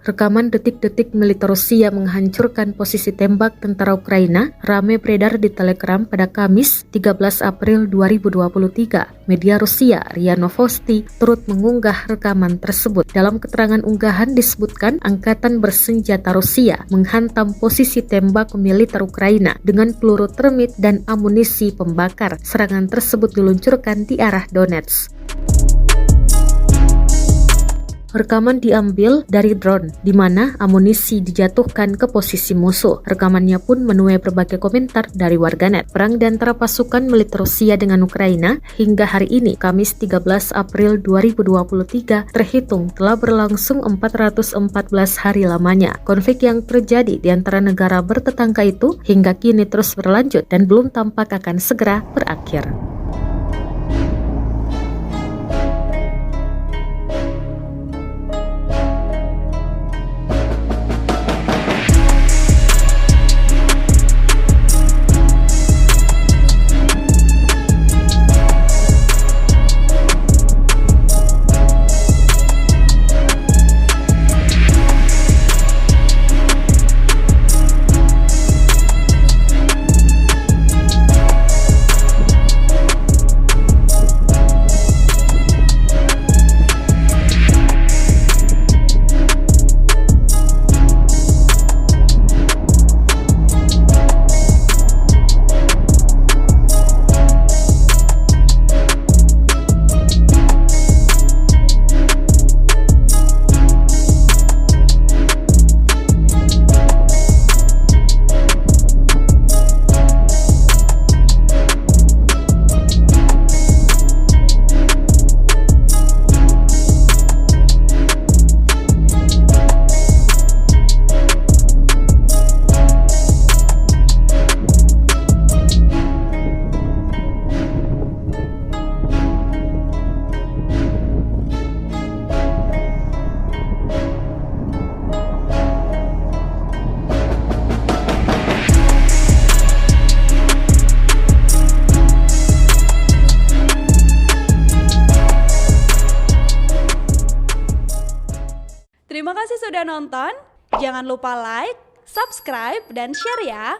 Rekaman detik-detik militer Rusia menghancurkan posisi tembak tentara Ukraina ramai beredar di Telegram pada Kamis 13 April 2023. Media Rusia, RIA Novosti, turut mengunggah rekaman tersebut. Dalam keterangan unggahan disebutkan angkatan bersenjata Rusia menghantam posisi tembak militer Ukraina dengan peluru termit dan amunisi pembakar. Serangan tersebut diluncurkan di arah Donetsk. Rekaman diambil dari drone, di mana amunisi dijatuhkan ke posisi musuh. Rekamannya pun menuai berbagai komentar dari warganet. Perang di antara pasukan militer Rusia dengan Ukraina hingga hari ini, Kamis 13 April 2023, terhitung telah berlangsung 414 hari lamanya. Konflik yang terjadi di antara negara bertetangga itu hingga kini terus berlanjut dan belum tampak akan segera berakhir. Terima kasih sudah nonton. Jangan lupa like, subscribe, dan share ya.